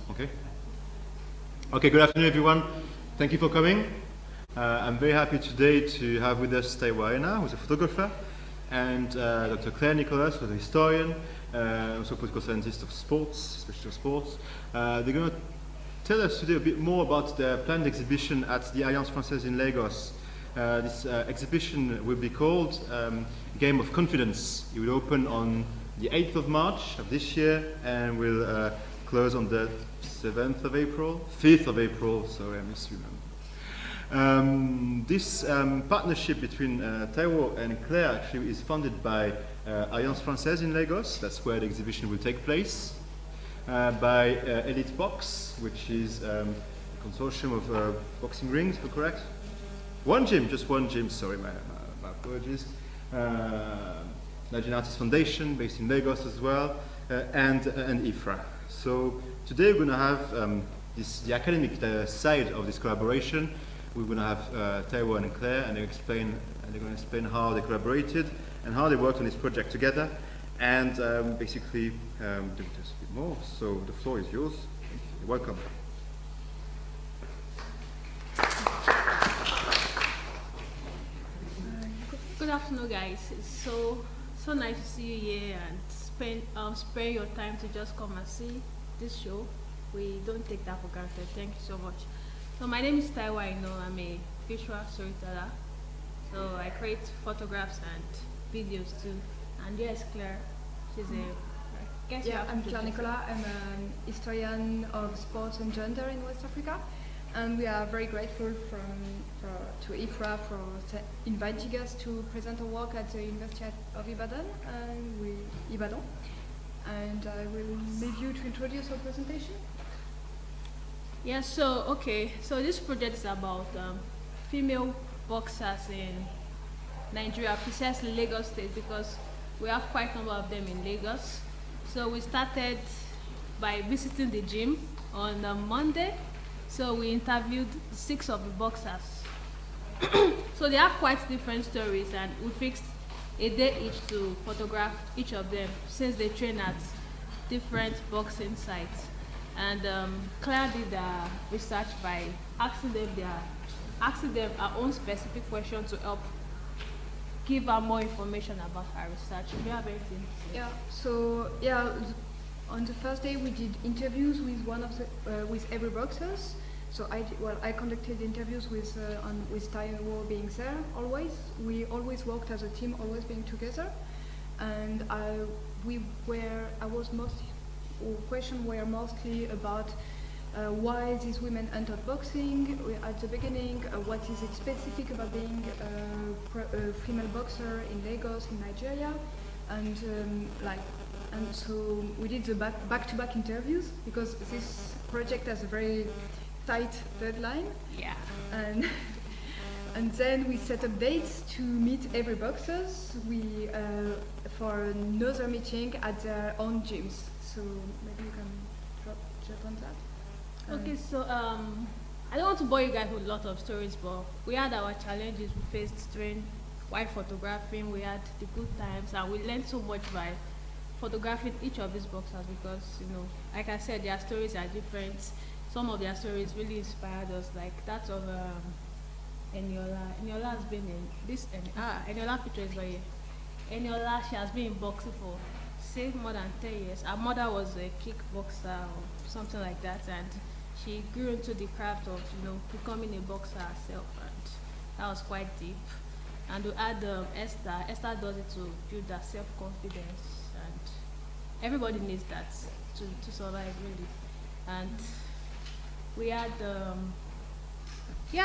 Okay. Okay, good afternoon everyone. Thank you for coming. I'm very happy today to have with us Taiwo Aina, who's a photographer, and Dr. Claire Nicolas, who's a historian, also political scientist of sports, especially sports. They're going to tell us today a bit more about the planned exhibition at the Alliance Francaise in Lagos. This exhibition will be called Game of Confidence. It will open on the 8th of March of this year and will close on the 5th of April, sorry I misremembered. This partnership between Taiwo and Claire actually is funded by Artists Foundation in Lagos, that's where the exhibition will take place, by Elitebox, which is a consortium of boxing rings, if I'm correct? Just one gym, sorry, my apologies. Nigerian Artists Foundation, based in Lagos as well, and IFRA. So today we're going to have the academic side of this collaboration. We're going to have Taiwo and Claire, and they're going to explain how they collaborated and how they worked on this project together, and basically do this a bit more. So the floor is yours. You're welcome. Good afternoon, guys. It's so nice to see you here and spare your time to just come and see this show. We don't take that for granted. Thank you so much. So my name is Taiwo Aina. I'm a visual storyteller. So I create photographs and videos too. And yes, Claire, she's a I'm Claire Nicolas. I'm an historian of sports and gender in West Africa. And we are very grateful to IFRA for inviting us to present our work at the University of Ibadan. And I will leave you to introduce our presentation. Yeah, so this project is about female boxers in Nigeria, precisely Lagos State, because we have quite a number of them in Lagos. So we started by visiting the gym on Monday. So we interviewed 6 of the boxers. So they have quite different stories, and we fixed a day each to photograph each of them since they train at different boxing sites. And Claire did research by asking them her own specific question to help give her more information about her research. Do you have anything to say? On the first day we did interviews with with every boxers. So I conducted interviews with Taiwo being there always. We always worked as a team, always being together. And questions were mostly about why these women entered boxing at the beginning, what is it specific about being a female boxer in Lagos, in Nigeria, and so we did the back-to-back interviews because this project has a very tight deadline. Yeah. And then we set up dates to meet every boxers. For another meeting at their own gyms. So maybe you can jump on that. Okay, so I don't want to bore you guys with a lot of stories, but we had our challenges we faced while photographing. We had the good times, and we learned so much by photographing each of these boxers because, like I said, their stories are different. Some of their stories really inspired us, like that of Eniola. Eniola has been in this. Eniola picture is right here. Eniola, she has been in boxing for more than 10 years. Her mother was a kickboxer or something like that, and she grew into the craft of becoming a boxer herself, and that was quite deep. And we had Esther. Esther does it to build her self-confidence, and everybody needs that to survive, really. And we had we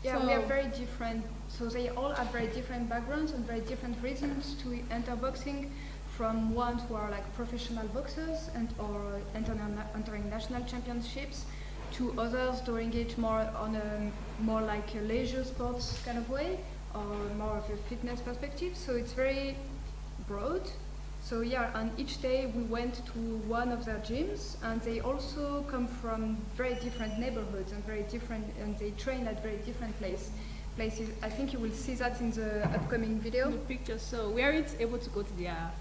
are very different. So they all have very different backgrounds and very different reasons to enter boxing. From ones who are like professional boxers or entering national championships, to others doing it more on a more like a leisure sports kind of way, or more of a fitness perspective. So it's very broad. So and each day we went to one of their gyms, and they also come from very different neighborhoods and they train at very different places. I think you will see that in the upcoming video. The pictures. So we aren't able to go to their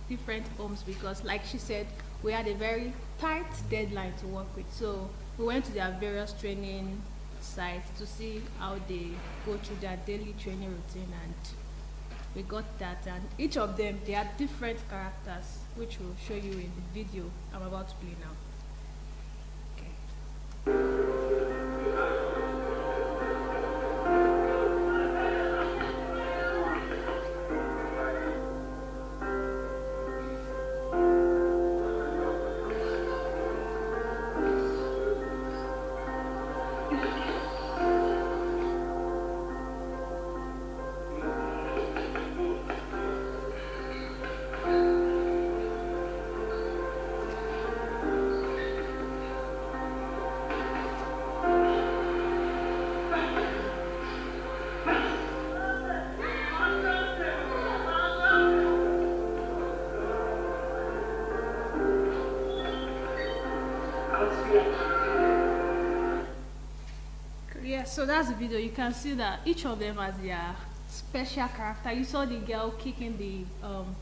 different homes because, like she said, we had a very tight deadline to work with. So we went to their various training sites to see how they go through their daily training routine, and we got that. And each of them, they are different characters, which we'll show you in the video I'm about to play now. Yeah, so that's the video. You can see that each of them has their special character. You saw the girl kicking the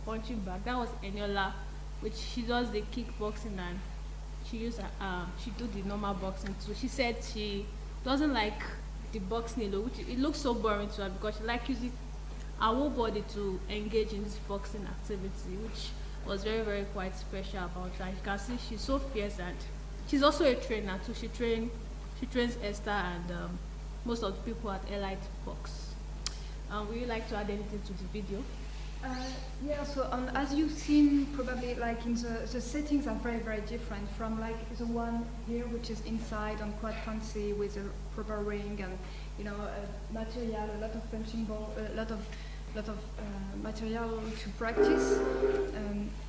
punching bag. That was Eniola, which she does the kickboxing, and she do the normal boxing too. She said she doesn't like the boxing alone, which it looks so boring to her because she likes using her whole body to engage in this boxing activity, which was very, very quite special about her. You can see she's so fierce, and she's also a trainer too. She trains Esther and most of the people at Elitebox. Would you like to add anything to the video? Yeah, so as you've seen, probably like in the settings are very, very different from like the one here, which is inside and quite fancy with a proper ring and, you know, material, a lot of punching ball, a lot of material to practice.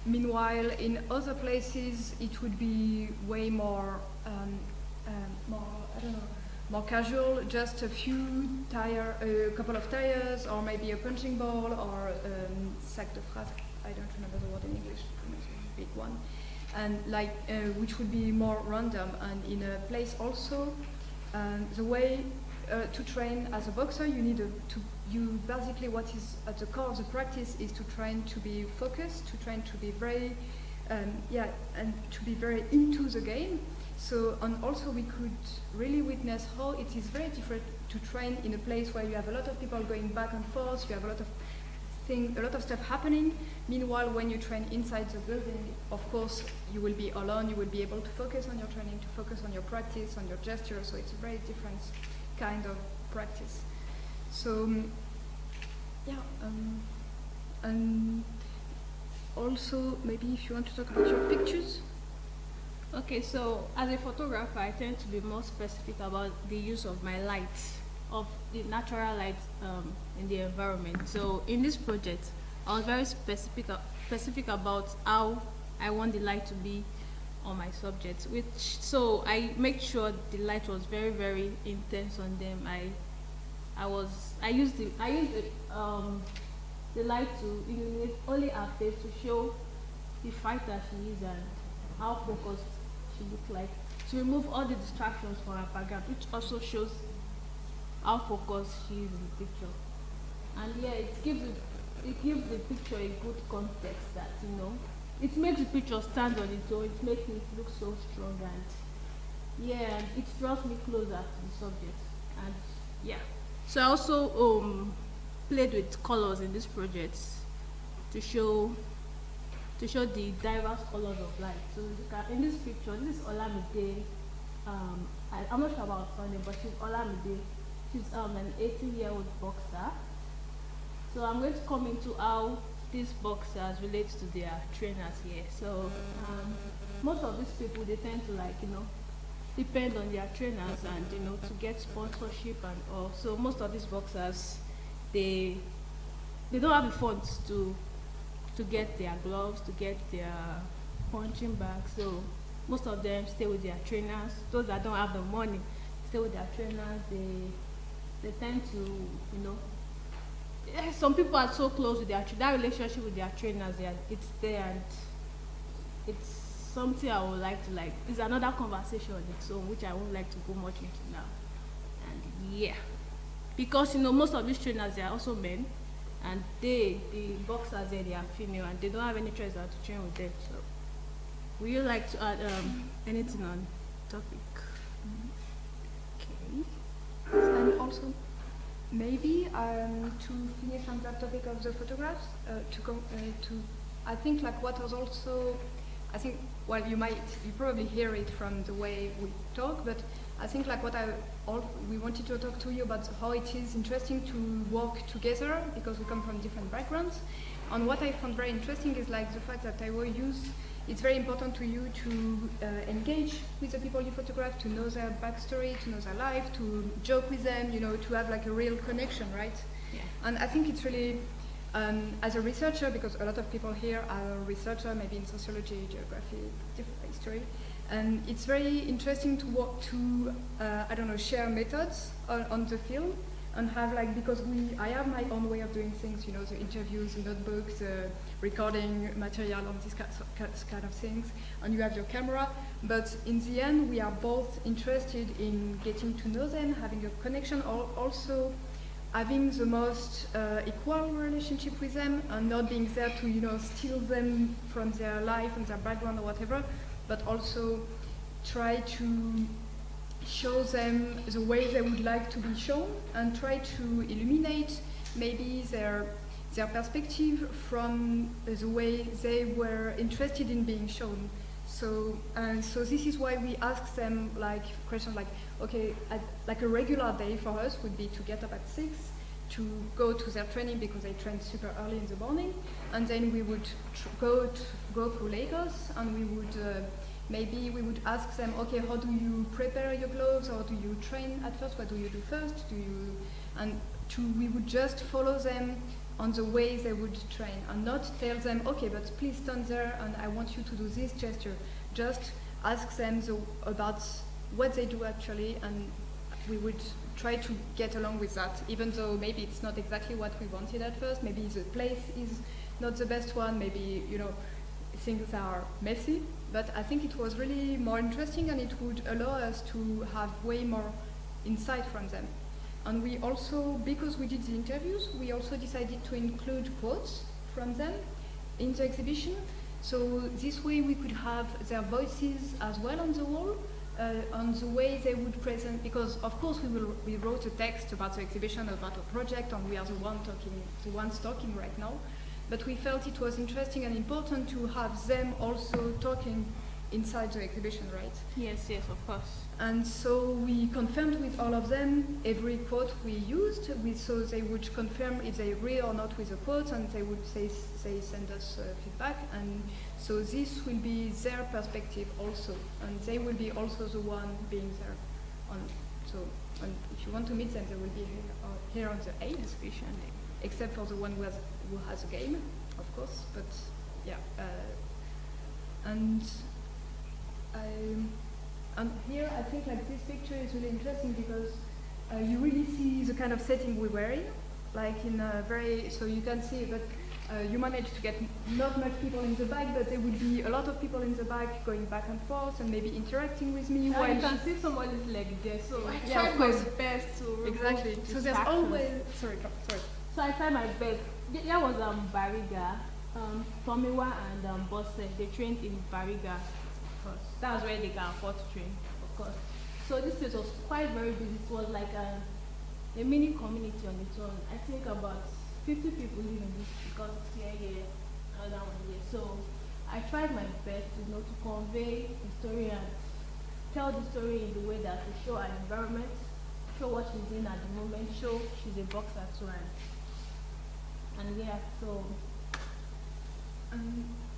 Meanwhile, in other places, it would be way more, more casual, just a couple of tires, or maybe a punching ball, or sac de phrase. I don't remember the word in English, a big one. And like, which would be more random. And in a place also, the way to train as a boxer, you need basically what is at the core of the practice is to train to be focused, to train to be very, and to be very into the game. So, and also we could really witness how it is very different to train in a place where you have a lot of people going back and forth, you have a lot of stuff happening. Meanwhile, when you train inside the building, of course, you will be alone, you will be able to focus on your training, to focus on your practice, on your gesture, so it's a very different kind of practice. So, and also, maybe if you want to talk about your pictures. Okay, so as a photographer, I tend to be more specific about the use of my light, of the natural light in the environment. So in this project, I was very specific about how I want the light to be on my subjects. So I make sure the light was very, very intense on them. I used the light to illuminate only her face to show the fighter she is and how focused she looked like, to remove all the distractions from her background, which also shows how focused she is in the picture. And yeah, it gives the picture a good context that, you know, it makes the picture stand on its own, it makes it look so strong, and yeah, it draws me closer to the subject. And yeah, so I also played with colors in this project to show the diverse colors of light. So in this picture, this is Olamide. I'm not sure about her name, but she's Olamide. She's an 18-year-old boxer. So I'm going to come into how these boxers relate to their trainers here. So most of these people, they tend to, like, you know, depend on their trainers and, you know, to get sponsorship and all. So most of these boxers, they don't have the funds to get their gloves, to get their punching bags. So most of them stay with their trainers. Those that don't have the money stay with their trainers. They tend to, you know, some people are so close with that relationship with their trainers. It's there, and it's something I would like to, it's another conversation on its own, which I won't like to go much into now. And yeah, because, you know, most of these trainers, they are also men. and the boxers there, they are female, and they don't have any choice how to train with them. So, would you like to add anything on topic? Okay. And also, maybe to finish on that topic of the photographs, I think like what was also, I think, well, you probably hear it from the way we talk, but I think like we wanted to talk to you about how it is interesting to work together because we come from different backgrounds. And what I found very interesting is like the fact that Taiwo it's very important to you to engage with the people you photograph, to know their backstory, to know their life, to joke with them, to have like a real connection, right? Yeah. And I think it's really, as a researcher, because a lot of people here are a researcher, maybe in sociology, geography, different history, and it's very interesting to work to, share methods on the field and have like, because I have my own way of doing things, the interviews, the notebooks, the recording material on these kind of things, and you have your camera, but in the end we are both interested in getting to know them, having a connection, or also having the most equal relationship with them and not being there to steal them from their life and their background or whatever, but also try to show them the way they would like to be shown and try to illuminate maybe their perspective from the way they were interested in being shown. So this is why we ask them like questions like, okay, like a regular day for us would be to get up at 6, to go to their training because they train super early in the morning, and then we would go through Lagos, and we would maybe we would ask them, okay, how do you prepare your gloves, or do you train at first? What do you do first? We would just follow them on the way they would train, and not tell them, okay, but please stand there, and I want you to do this gesture. Just ask them about what they do actually, and we would try to get along with that, even though maybe it's not exactly what we wanted at first. Maybe the place is not the best one. Maybe things are messy. But I think it was really more interesting, and it would allow us to have way more insight from them. And we also, because we did the interviews, we also decided to include quotes from them in the exhibition. So this way we could have their voices as well on the wall, on the way they would present, because of course we wrote a text about the exhibition, about a project, and we are the ones talking right now. But we felt it was interesting and important to have them also talking inside the exhibition, right? Yes, of course. And so we confirmed with all of them every quote we used, so they would confirm if they agree or not with the quotes, and they would send us feedback. And so this will be their perspective also, and they will be also the one being there. And if you want to meet them, they will be here on the 8th, except for the one who has a game, of course. But yeah, and here I think like this picture is really interesting because you really see the kind of setting we were in, like in a very, so you can see that you managed to get not much people in the back, but there would be a lot of people in the back going back and forth and maybe interacting with me. While you can see somebody's leg there, so I tried my best to remove So there's always, sorry. So I tried my best. There was Bariga, Tomiwa and Bosse. They trained in Bariga. That's where they can afford to train, of course. So this place was quite very busy. It was like a mini community on its own. I think about 50 people live in this because it's here, another one here. So I tried my best, to convey the story and tell the story in the way that to show an environment, show what she's in at the moment, show she's a boxer too, and yeah. So.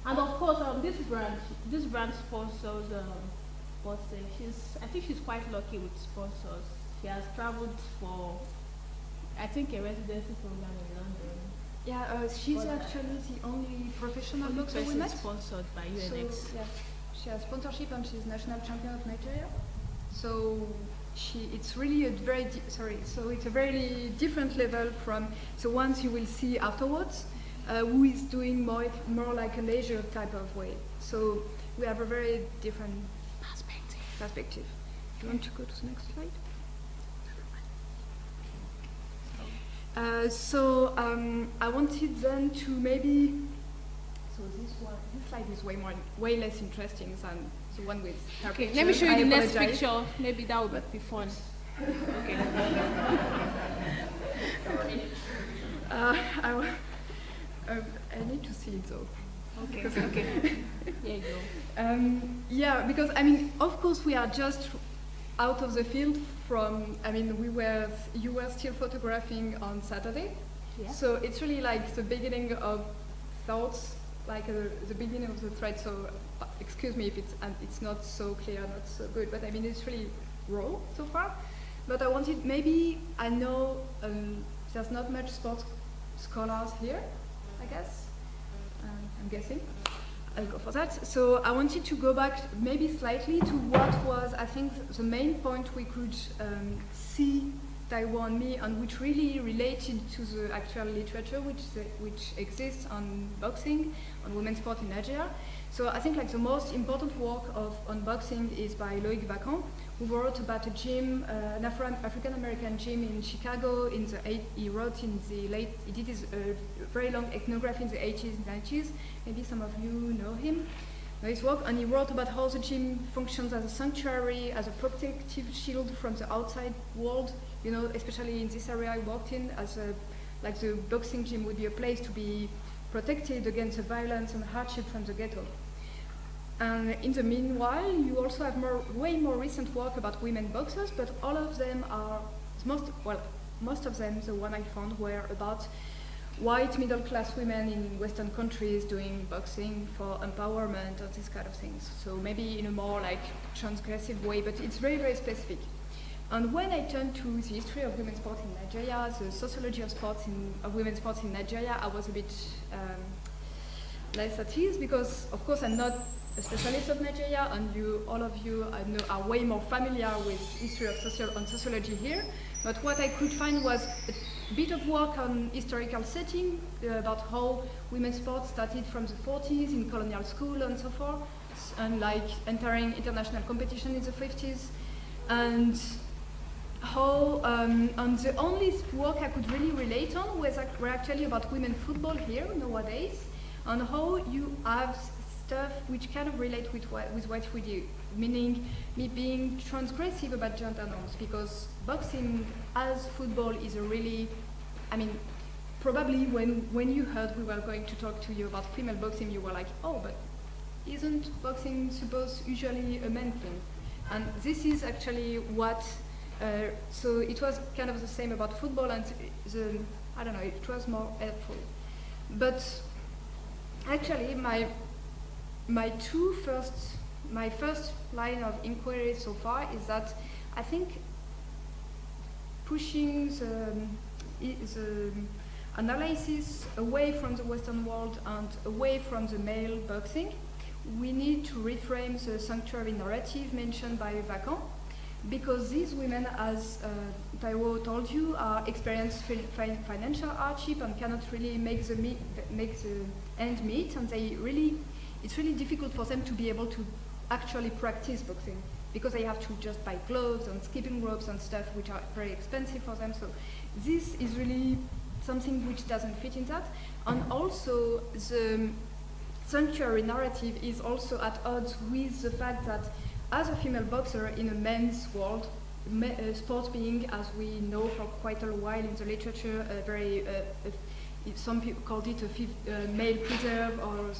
And of course, this brand sponsors Bosse. I think she's quite lucky with sponsors. She has traveled for, I think, a residency program in London. Yeah, she's actually the only professional boxer we met. Sponsored by UNX. So, yeah, she has sponsorship and she's national champion of Nigeria. So it's really a very So it's a very different level from the ones you will see afterwards. Who is doing more like a leisure type of way. So we have a very different perspective. Do you want to go to the next slide? I wanted then to maybe. So this slide is way less interesting than the one with her Okay, picture. let me show you I the next apologize. picture. Maybe that would be fun. Okay. I need to see it though. Okay. Okay. There you go. Yeah, because I mean, of course, we are just out of the field from. I mean, you were still photographing on Saturday, Yeah. so it's really like the beginning of thoughts, like the beginning of the thread. So, excuse me if it's not so clear, not so good, but I mean, it's really raw so far. But I wanted I know there's not much sports scholars here, I guess. I'm guessing. I'll go for that. So I wanted to go back maybe slightly to what was, I think, the main point we could see Taiwo and me, and which really related to the actual literature which exists on boxing, on women's sport in Nigeria. So I think like the most important work on boxing is by Loïc Vacan, who wrote about a gym, an African American gym in Chicago. He wrote in the late. He did his very long ethnography in the 80s and 90s. Maybe some of you know him. Know his work, and he wrote about how the gym functions as a sanctuary, as a protective shield from the outside world. You know, especially in this area I worked in, like the boxing gym would be a place to be protected against the violence and hardship from the ghetto. And in the meanwhile, you also have way more recent work about women boxers, but all of them are, most of them, the one I found, were about white middle-class women in Western countries doing boxing for empowerment or these kind of things. So maybe in a more like transgressive way, but it's very, very specific. And when I turned to the history of women's sport in Nigeria, the sociology of women's sports in Nigeria, I was a bit less at ease because, of course, I'm not a specialist of Nigeria, and all of you I know are way more familiar with history of sociology here. But what I could find was a bit of work on historical setting about how women's sports started from the 40s in colonial school and so forth, and like entering international competition in the 50s, and how and the only work I could really relate on were actually about women football here nowadays, and how you have stuff which kind of relate with what we do, meaning me being transgressive about gender norms, because boxing as football is a really, I mean, probably when you heard we were going to talk to you about female boxing, you were like, oh, but isn't boxing usually a man thing? And this is actually what, so it was kind of the same about football, and I don't know, it was more helpful. But actually my first line of inquiry so far is that I think pushing the analysis away from the Western world and away from the male boxing, we need to reframe the sanctuary narrative mentioned by Vacan, because these women, as Taiwo told you, are experiencing financial hardship and cannot really make the end meet, and it's really difficult for them to be able to actually practice boxing, because they have to just buy gloves and skipping ropes and stuff which are very expensive for them. So this is really something which doesn't fit in that. And also the sanctuary narrative is also at odds with the fact that as a female boxer in a men's world, sport being, as we know for quite a while in the literature, some people called it a male preserve, or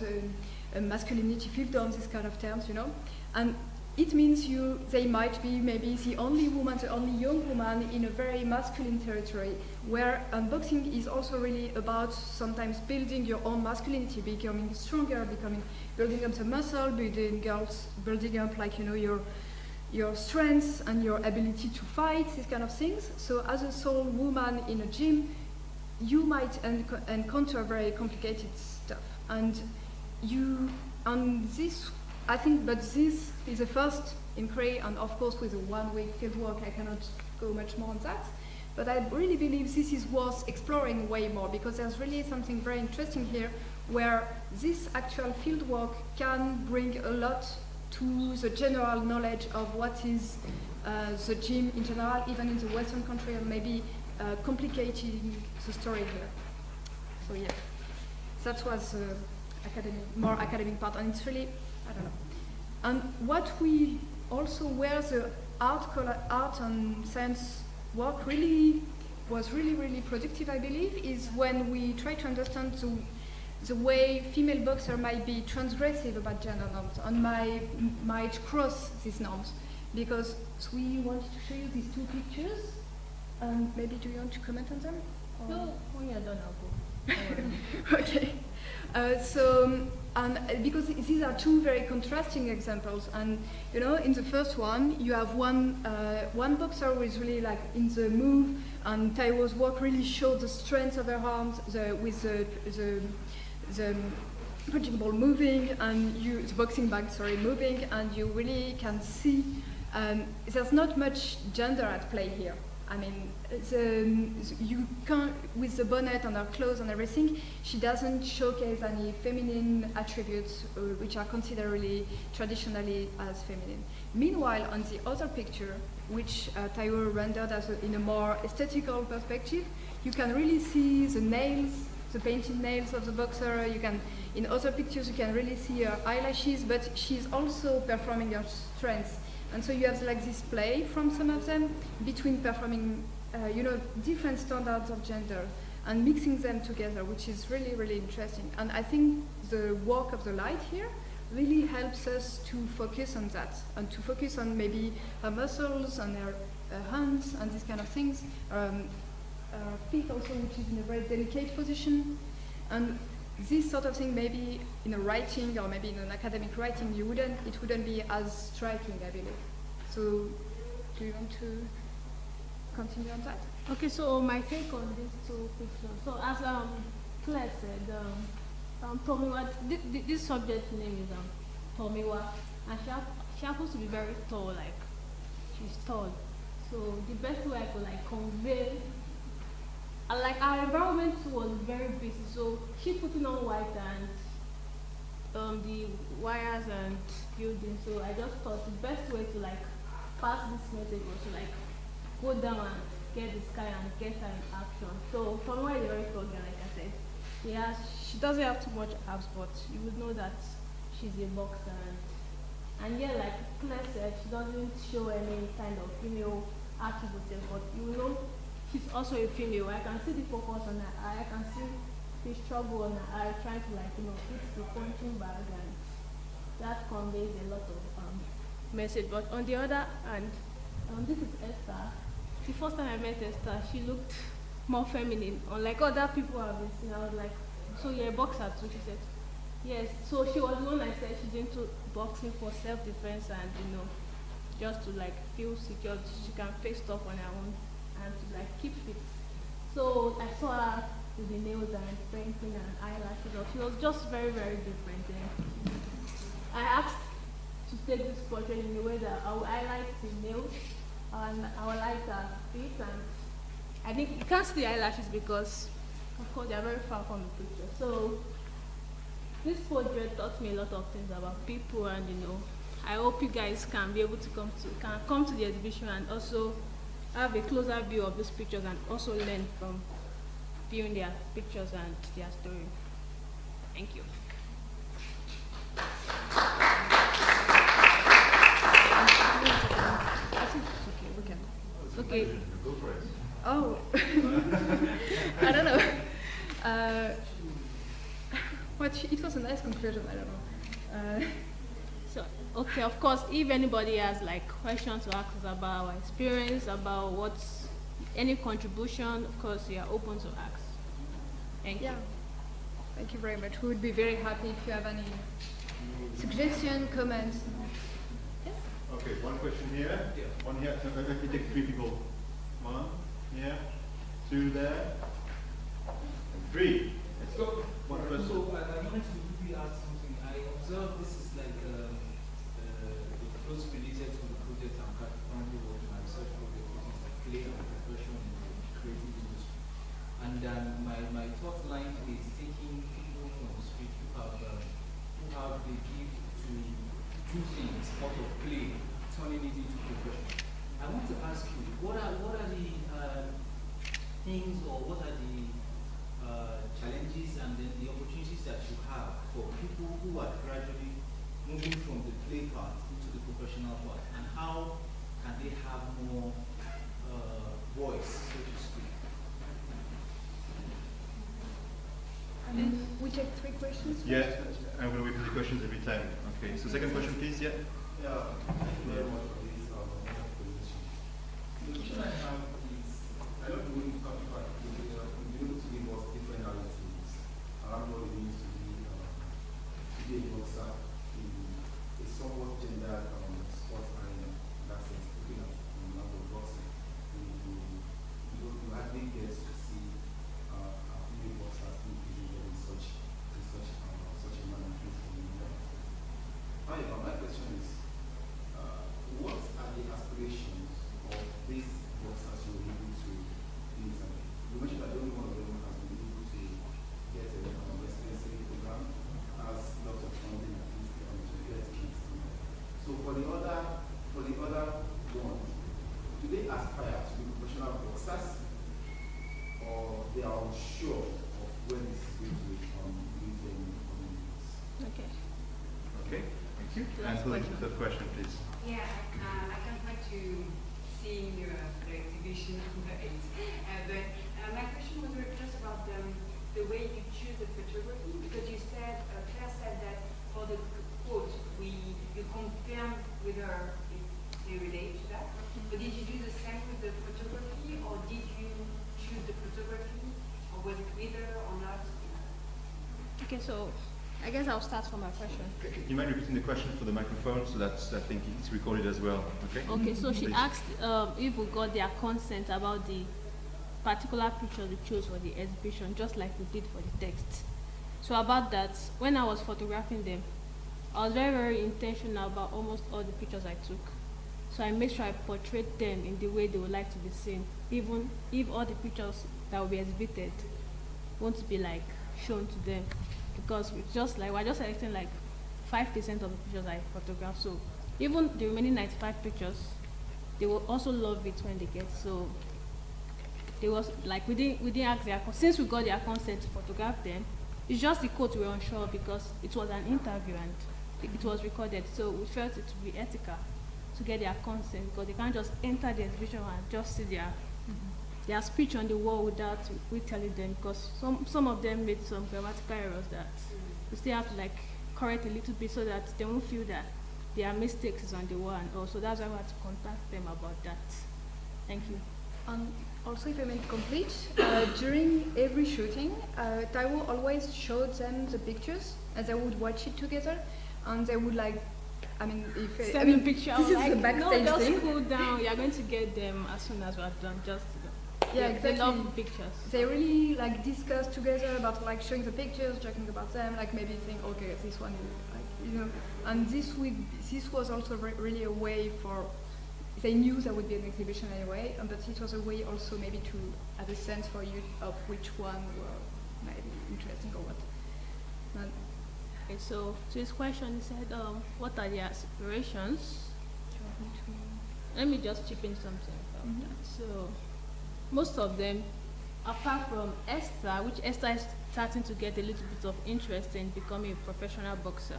a masculinity fiefdom, these kind of terms, you know. And it means they might be maybe the only young woman in a very masculine territory, where boxing is also really about sometimes building your own masculinity, becoming stronger, building up the muscle, building up like, you know, your strengths and your ability to fight, these kind of things. So as a sole woman in a gym, you might encounter very complicated stuff. And this, I think, but this is the first inquiry, and of course with a one-week fieldwork I cannot go much more on that. But I really believe this is worth exploring way more, because there's really something very interesting here, where this actual fieldwork can bring a lot to the general knowledge of what is the gym in general, even in the Western country, and maybe complicating the story here. So yeah, that was more academic part, and it's really, I don't know. And what we also, where the art and science work really was really productive, I believe, is when we try to understand the way female boxers might be transgressive about gender norms and might cross these norms. Because we wanted to show you these two pictures. Maybe do you want to comment on them? Or? No, when you're done, I'll go. Okay. Because these are two very contrasting examples, and you know, in the first one, you have one boxer who is really like in the move, and Taiwo's work really shows the strength of her arms, with the punching ball moving, and the boxing bag, moving, and you really can see there's not much gender at play here. I mean, you can't, with the bonnet and her clothes and everything, she doesn't showcase any feminine attributes which are considered really traditionally as feminine. Meanwhile, on the other picture, which Taiwo rendered in a more aesthetical perspective, you can really see the nails, the painted nails of the boxer. In other pictures, you can really see her eyelashes, but she's also performing her strengths. And so you have like this play from some of them between performing, different standards of gender and mixing them together, which is really interesting. And I think the work of the light here really helps us to focus on that and to focus on maybe her muscles and her hands and these kind of things. Feet also, which is in a very delicate position. And this sort of thing, maybe in a writing or maybe in an academic writing, it wouldn't be as striking, I believe. So, do you want to continue on that? Okay, so my take on these two pictures. So, as Claire said, Tomiwa, this subject name is Tomiwa, and she happens to be very tall, like she's tall. So, the best way I could convey. Like our environment was very busy, so she's putting on white and the wires and buildings. So I just thought the best way to pass this message was to go down and get the sky and get her in action. So from where you're very tall, like I said, she doesn't have too much abs, but you would know that she's a boxer. And yeah, like Claire said, she doesn't show any kind of female attributes, but you know. She's also a female. I can see the focus on her eye. I can see the struggle on her eye, trying to hit the punching bag, and that conveys a lot of message. But on the other hand, this is Esther. The first time I met Esther, she looked more feminine. Unlike other people I've been seeing, I was like, so you're a boxer too? She said, yes. So she was the one I said she's into boxing for self-defense and just to feel secure. She can face stuff on her own and to keep fit. So I saw her with the nails and painting and eyelashes. She was just very different. And I asked to take this portrait in a way that I will highlight the nails and I will highlight her feet. And I think you can't see the eyelashes because, of course, they are very far from the picture. So this portrait taught me a lot of things about people, and I hope you guys can be able to come to the exhibition and also have a closer view of these pictures and also learn from viewing their pictures and their story. Thank you. Okay. Go for it. Oh, I don't know. It was a nice conclusion. I don't know. Okay, of course, if anybody has questions to ask us about our experience, about any contribution, of course, we are open to ask. Thank you. Thank you very much. We would be very happy if you have any suggestions, comments. Yes. Okay, one question here. Yeah. One here. So let me take three people. One here, two there, and three. Let's go. One person. So I wanted to quickly ask something. I observed this is close related to the project I'm currently working on, research project, which is play and profession in the creative industry. And my thought line is taking people from the street who have the gift to do things out of play, turning it into profession. I want to ask you, what are the things or what are the challenges and then the opportunities that you have for people who are gradually moving from the play part into the professional part, and how can they have more voice, so to speak? We take 3 questions. Yeah, I'm going to wait for the questions every time. Okay, so second question, please. Yeah. Yeah, thank you very much for this presentation. The question I have is, I don't know if you can be able to give us different narratives around what it means to be a boxer in a somewhat gendered sports arena. That's it, looking at the amount of boxing. You hardly get to see a female boxers being presented in such a manner. However, my question is, what are the aspirations of these boxers you were able to interview? You mentioned that only one of them has been able to get a residency program, has lots of funding at least to get kids in there. So for the other ones, do they aspire to be professional boxers, or they are unsure of where this is going to lead them in the coming years? Okay. Okay, thank you. Answer the third question, please. Yeah, I can't wait to seeing your exhibition number 8. But my question was just about the way you choose the photography, because you said, Claire said that for the quote, you confirm with her if they relate to that. But did you do the same with the photography, or did you choose the photography, or was it with her or not? Okay, so I guess I'll start from my question. You mind repeating the question for the microphone, so that's, I think it's recorded as well. Okay. Okay, so she Please. asked if we got their consent about the particular picture we chose for the exhibition, just like we did for the text. So about that, when I was photographing them, I was very, very intentional about almost all the pictures I took. So I made sure I portrayed them in the way they would like to be seen, even if all the pictures that will be exhibited won't be like shown to them, because we're just selecting like 5% of the pictures I photographed. So even the remaining 95 pictures, they will also love it when they get. So they was like we didn't ask their since we got their consent to photograph them. It's just the quote we were unsure because it was an interview and it was recorded. So we felt it would be ethical to get their consent, because they can't just enter the exhibition and just see their speech on the wall without we telling them, because some of them made some grammatical errors that we still have to like correct a little bit so that they won't feel that their mistakes is on the wall, and also that's why we had to contact them about that. Thank you. Also, if I may complete, during every shooting, Taiwo always showed them the pictures, and they would watch it together, and they would like, Send a picture. This is like, the backstage no, thing. just cool down. You're going to get them as soon as we're done. Just yeah, exactly. They love pictures. They really like discuss together about like showing the pictures, talking about them, like maybe think, okay, this one, is, And this was also really a way for. They knew there would be an exhibition anyway, but it was a way also maybe to have a sense for you of which one were maybe interesting or what. Okay, so to his question, he said, what are the aspirations? Let me just chip in something about that. So most of them, apart from Esther, which Esther is starting to get a little bit of interest in becoming a professional boxer,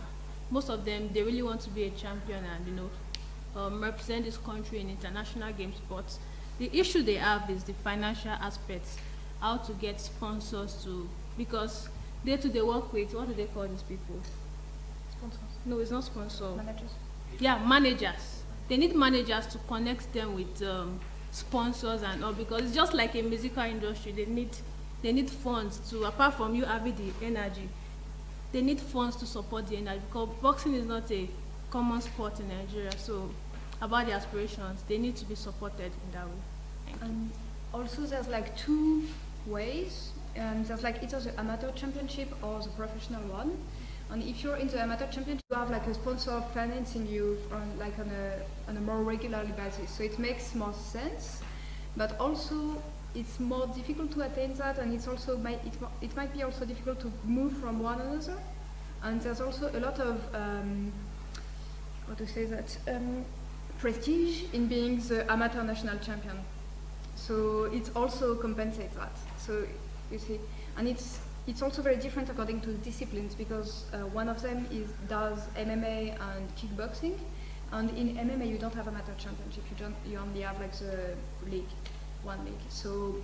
most of them, they really want to be a champion and represent this country in international games. But the issue they have is the financial aspects, how to get sponsors because day-to-day work with, what do they call these people? Sponsors. No, it's not sponsors. Managers. Yeah, managers. They need managers to connect them with sponsors and all, because it's just like a musical industry. They need funds to, apart from you having the energy, they need funds to support the energy, because boxing is not a common sport in Nigeria. So about the aspirations, they need to be supported in that way. And also there's like 2 ways. There's like either the amateur championship or the professional one. And if you're in the amateur championship, you have like a sponsor financing you on a more regular basis. So it makes more sense, but also it's more difficult to attain that, and it's also it might be also difficult to move from one another. And there's also a lot of prestige in being the amateur national champion. So it also compensates that. So you see, and it's also very different according to the disciplines, because one of them does MMA and kickboxing, and in MMA you don't have amateur championship. You only have like the league, one league. So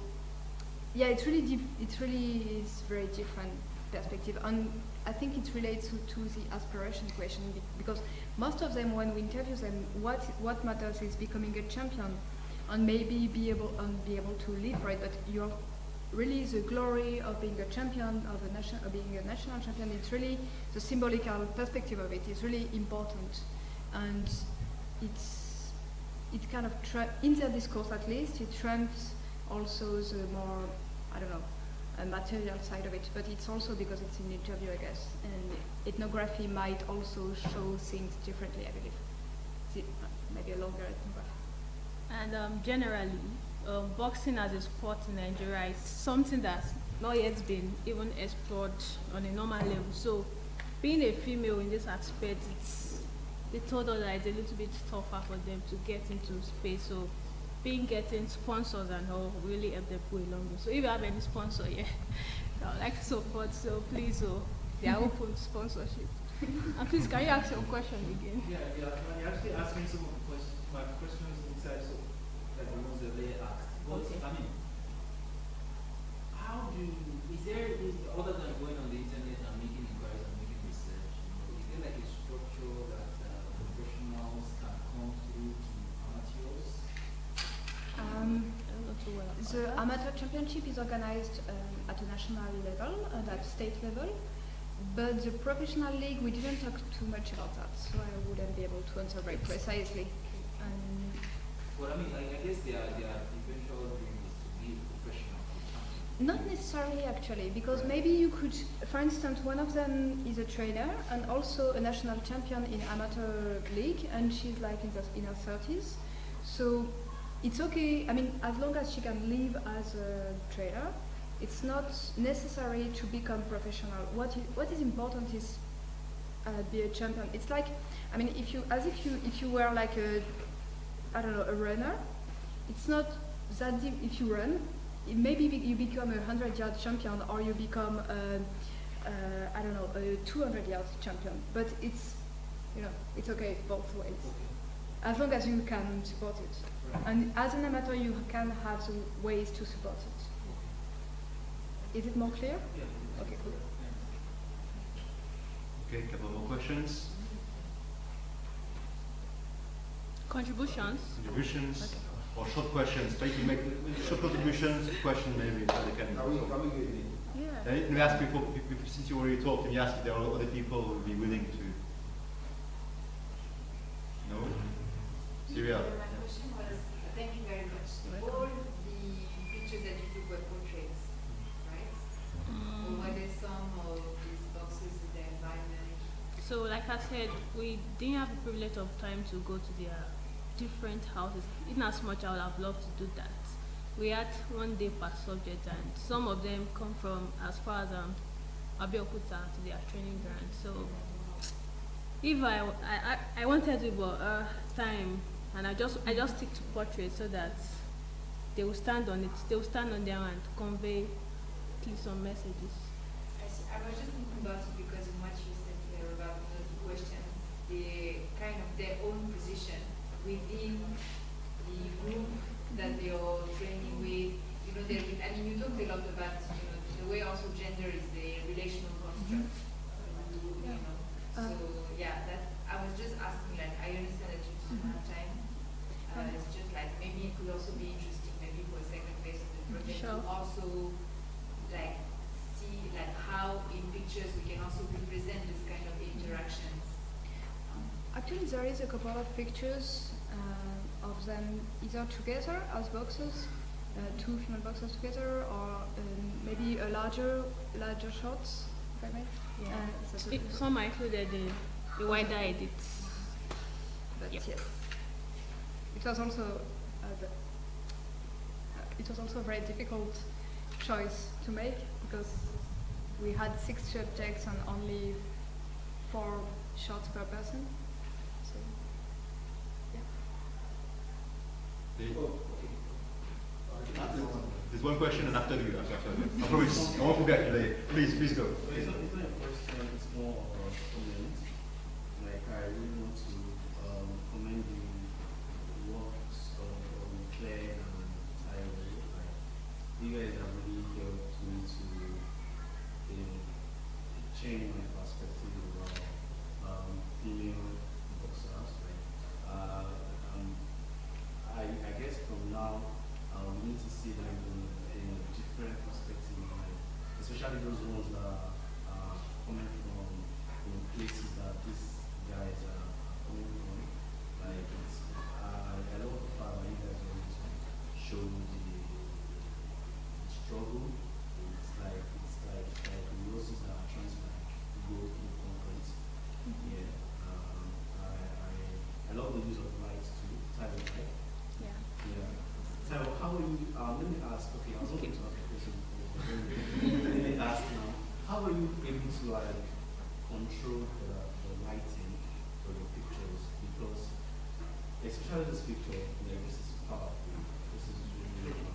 yeah, it's really deep. It really is very different perspective, and I think it relates to the aspiration question, because most of them, when we interview them, what matters is becoming a champion, and maybe be able to live for it. But you're really the glory of being a champion of being a national champion. It's really the symbolical perspective of it is really important, and it kind of in their discourse at least it trumps also the more, I don't know, a material side of it, but it's also because it's an interview, I guess, and ethnography might also show things differently, I believe. Maybe a longer ethnography. And generally, boxing as a sport in Nigeria is something that's not yet been even explored on a normal level. So being a female in this aspect, they told us that it's a little bit tougher for them to get into space. So getting sponsors and all really help them go along. So if you have any sponsor, yeah, I would like to support. So please, they are open to sponsorship. And please, can you ask your question again? Yeah. You actually asked me some of my questions inside, so like the ones that they asked. But Okay. I mean, other than going on the internet and making inquiries and making research, is there like a structure that professionals can come through to amateurs? The amateur championship is organized at a national level and at state level, but the professional league, we didn't talk too much about that, so I wouldn't be able to answer very precisely. Well, I mean, I guess their eventual dream is to be a professional champion. Not necessarily, actually, because maybe you could, for instance, one of them is a trainer and also a national champion in amateur league, and she's like in her 30s. So it's okay, I mean, as long as she can live as a trainer, it's not necessary to become professional. What is important is be a champion. It's like, I mean, if you were like a runner, it's not that deep. If you run, maybe you become a 100-yard champion, or you become a 200-yard champion. But it's okay both ways, as long as you can support it. And as an amateur, you can have the ways to support it. Is it more clear? Yeah. Okay, cool. Okay, a couple more questions. Contributions? Contributions, or short questions. Basically, make short contributions, question maybe, so they can. Can we get it? Yeah. Let me ask people, since you already talked, let me ask if there are other people who would be willing to. No? Syria. My question was, thank you very much. All the pictures that you took were portraits, right? Or were there some of these boxes with the environment? So like I said, we didn't have the privilege of time to go to their different houses. In as much I would have loved to do that. We had 1 day per subject, and some of them come from as far as Abeokuta to their training ground. So if I wanted to, but time, and I just stick to portraits so that they will stand on it. They will stand on their hand to convey some messages. I was just thinking about it because in what you said there about the questions, the kind of their own position within the group that they are training with. I mean, you talked a lot about the way also gender is the relational construct. So yeah, that I was just asking. Like, I understand that you don't have time. It's just like maybe it could also be interesting, maybe for a second phase of the project to also like see like how in pictures we can also represent this kind of interactions. Actually, there is a couple of pictures of them either together as boxes, 2 female boxers together, or maybe a larger shots, if I may. Yeah. Some are included in the wider edits. But Yep. yes, it was also a very difficult choice to make, because we had 6 subjects and only 4 shots per person. So yeah. Oh, okay. one question and after you answer. I promise. I won't forget today. Please go. It's not a question, it's more of a comment. Like, I really want to commend the works of Claire and Taiwo. Like, you guys have really helped me to change my perspective about female boxers. Like, I guess from now, we need to see them in a different perspective, like, especially those ones that are coming from places that these guys are coming from. Like, I love the fact that you guys always show the struggle. It's like the roses that are trying to go in concrete. Yeah. I love the use of lights too. Taiwo, right? Yeah. Yeah. So how are you, let me ask, okay, I was going to ask a question before, but let me ask now, how are you able to like control the lighting for your pictures? Because especially this picture, like, this is powerful. This is really, really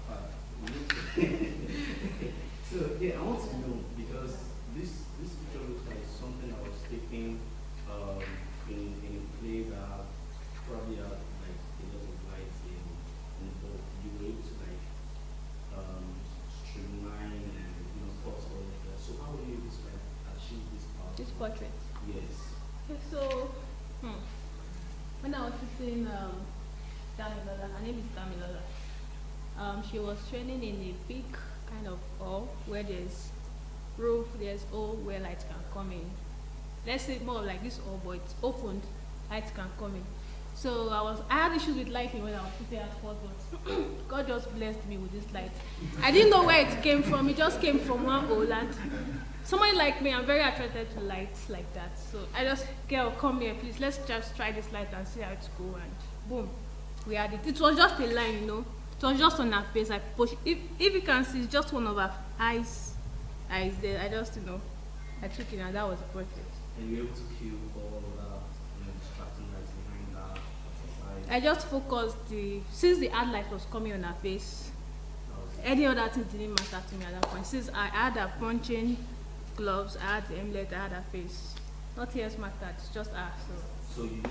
powerful. So yeah, I want to know, because this picture looks like something I was taken in a place that probably have like a lot of lights and but you were able to like streamline and cut all of that. So how were you able to like achieve this part? This portrait. Yes. Okay, so when I was shooting Damilola, her name is Damilola. She was training in a big kind of hall where there's roof, there's hole where light can come in. Let's say more like this hall, but it's opened, light can come in. So I had issues with lighting when I was shooting at first, but God just blessed me with this light. I didn't know where it came from. It just came from one hole, and somebody like me, I'm very attracted to lights like that. So I just, girl, come here, please. Let's just try this light and see how it's go. And boom, we had it. It was just a line, you know. It was just on her face. I pushed. If you can see, it's just one of her eyes there. I just, I took it, and that was the portrait. And you were able to kill all that distracting lights behind that exercise? I just focused since the ad light was coming on her face, any other thing didn't matter to me at that point. Since I had her punching gloves, I had the amulet, I had her face. Nothing else mattered, it's just her. So you knew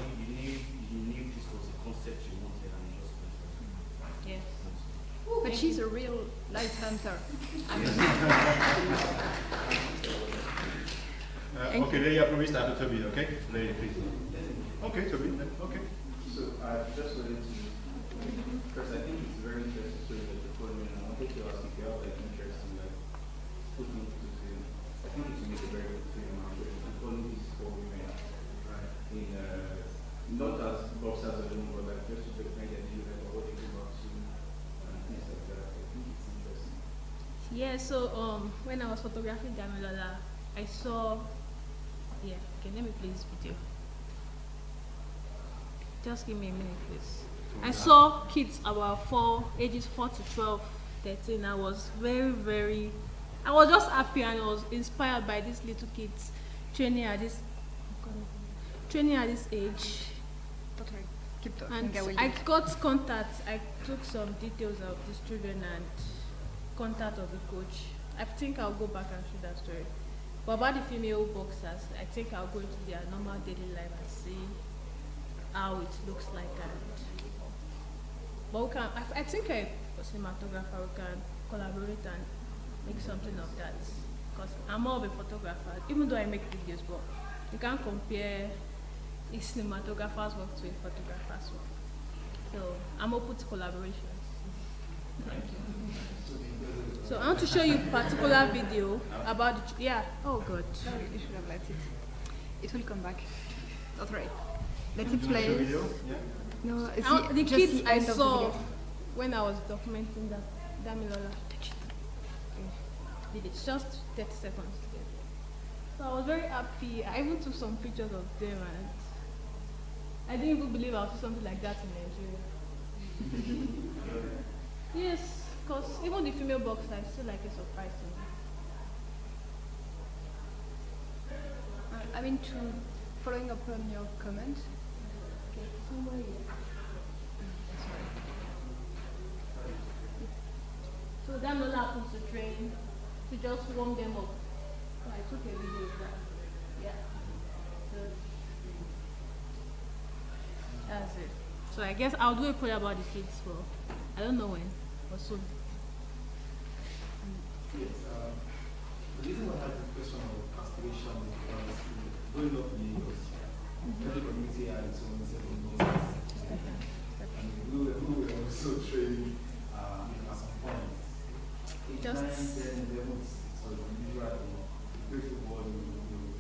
this was a concept you wanted and you just went for it? Yes. But she's a real light hunter. Okay, Lady, I promised after Toby, okay? Lady, please. Okay, Toby, then, okay. So I just wanted to, first I think it's very interesting story that you're following, and I wanted to ask if you have like interest in like putting into film. I think it will make a very good film actually. To follow these four women, right? Not as boxers alone, but like just to defend their view like what they do up to and things like that. I think it's interesting. Yeah, so when I was photographing Damilola, I saw, okay, let me play this video. Just give me a minute, please. I saw kids about ages 4 to 12, 13. I was I was just happy and I was inspired by these little kids training at this age. Okay, keep talking. And I got contact. I took some details of these children and contact of the coach. I think I'll go back and shoot that story. But about the female boxers, I think I'll go into their normal daily life and see how it looks like. But I think a cinematographer, we can collaborate and make something of that. Because I'm more of a photographer, even though I make videos, but you can't compare a cinematographer's work to a photographer's work. So I'm open to collaborations. Thank you. So I want to show you a particular video about oh God. Sorry, you should have let it. It will come back. That's right. Let it play. Video? Yeah. No, The kids I saw when I was documenting that Damilola. Did it just 30 seconds. So I was very happy. I even took some pictures of them and I didn't even believe I would see something like that in Nigeria. Yes. Because even the female boxer is still like a surprise to me. Following up on your comment. Okay, somewhere here. Sorry. So that not happens to train, to just warm them up. So I took a video of that. Yeah. So that's it. So I guess I'll do a prayer about the kids for, I don't know when, or soon. Yes, the reason why I have this question of aspiration is because growing up in Lagos, every community had its own set of goals. And we were also training at some point. 8, 9, 10, 11, it was usual to play football, you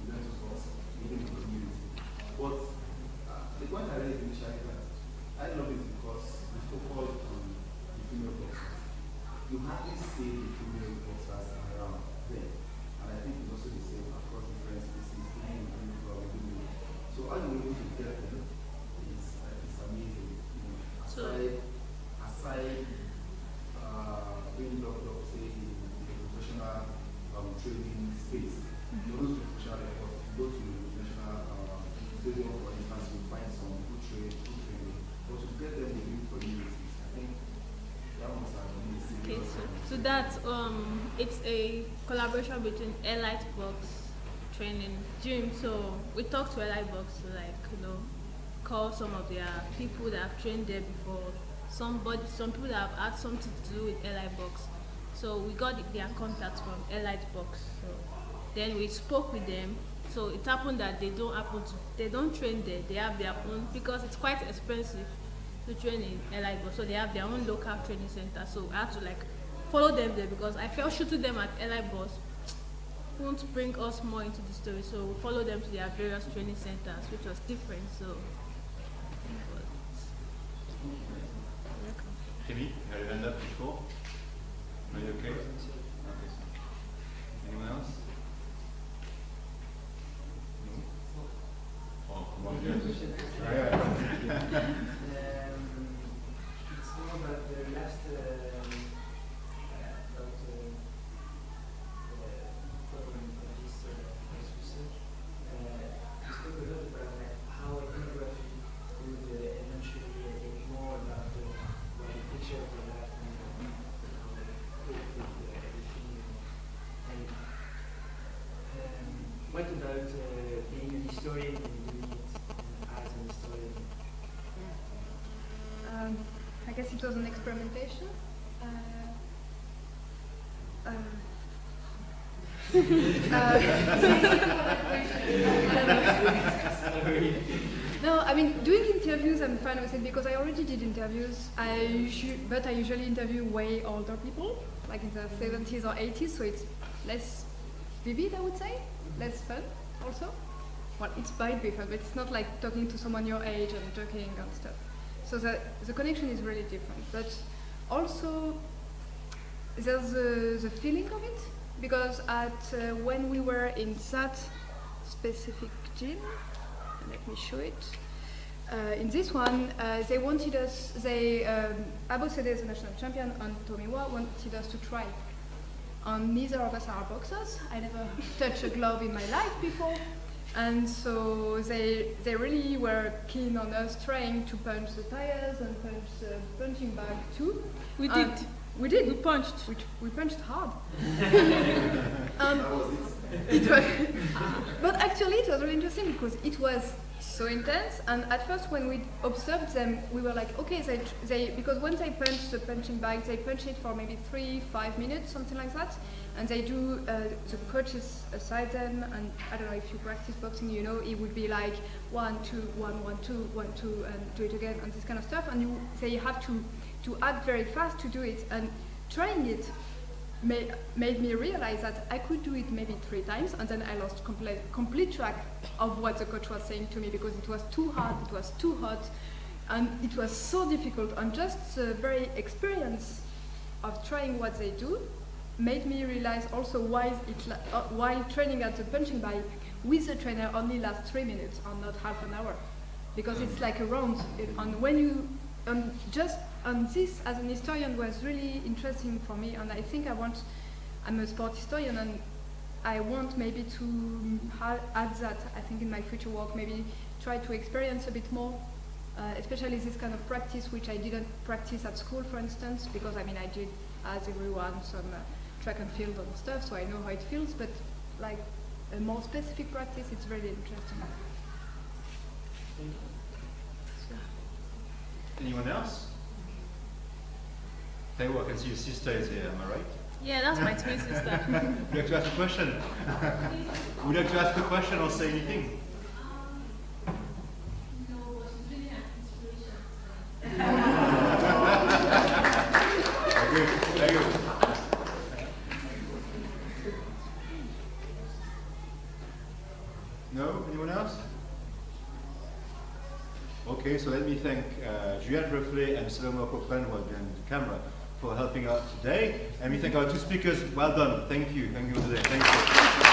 learn to sports, within the community. But the point I raised initially that I love it because we focus on the female boxers. You hardly see the female boxers around there. And I think it's also the same across different species, even in female. So how you able to get them is amazing. Aside being locked up, say, in the professional training space, those professional efforts, if you go to the national stadium, for instance, you find some good training, but to get them within communities, I think that must have been a serious. Okay, so that it's a collaboration between Elitebox training gym. So we talked to Elitebox to call some of their people that have trained there before. Some people that have had something to do with Elitebox. So we got their contacts from Elitebox. So then we spoke with them. So it happened that they don't train there. They have their own, because it's quite expensive to train in Elitebox. So they have their own local training center. So I had to follow them there because I felt shooting them at Elitebox won't bring us more into the story. So we follow them to their various training centers, which was different. So. Timmy, you had your hand up before? Are you okay? Okay. Anyone else? No? Oh, come on, It's more about the last program of this research. You spoke a lot about how ethnography could eventually ignore about the picture of the life and cope with everything. And what about being a historian and doing it as an historian? I guess it was an experimentation. No, I mean, doing interviews, I'm fine with it because I already did interviews. But I usually interview way older people, like in the 70s or 80s, so it's less vivid, I would say, less fun also. Well, it might be fun, but it's not like talking to someone your age and joking and stuff. So the connection is really different. But also, there's the feeling of it, because when we were in that specific gym, let me show it. In this one, they wanted us, Abosede is the national champion, and Tomiwa wanted us to try. And neither of us are boxers. I never touched a glove in my life before. And so they really were keen on us trying to punch the tires and punch the punching bag too. We did. We did. We punched. We punched hard. That was it. But actually it was really interesting because it was so intense, and at first when we observed them, we were like, okay, because when they punch the punching bag, they punch it for maybe 3-5 minutes, something like that, and they do, the coaches aside them, and I don't know if you practice boxing, you know, it would be like 1, 2, 1, 1, 2, 1, 2, and do it again, and this kind of stuff, and they have to act very fast to do it, and trying it made me realize that I could do it maybe 3 times, and then I lost complete track of what the coach was saying to me because it was too hard, it was too hot, and it was so difficult. And just the very experience of trying what they do made me realize also why training at the punching bag with the trainer only lasts 3 minutes and not half an hour, because it's like a round. And this, as an historian, was really interesting for me, and I think I'm a sport historian, and I want maybe to add that, I think, in my future work, maybe try to experience a bit more, especially this kind of practice, which I didn't practice at school, for instance, because I mean, I did as everyone, some track and field and stuff, so I know how it feels, but like a more specific practice, it's really interesting. Anyone else? Taiwo, I can see your sister is here, am I right? Yeah, that's my twin sister. Would you like to ask a question? Would you like to ask a question or say anything? No, but she's really an inspiration. Very good, very good. No? Anyone else? Okay, so let me thank Juliette Rufflet and Salomon Copeland, who are behind the camera, for helping out today. And we thank our two speakers. Well done. Thank you. Thank you for today. Thank you.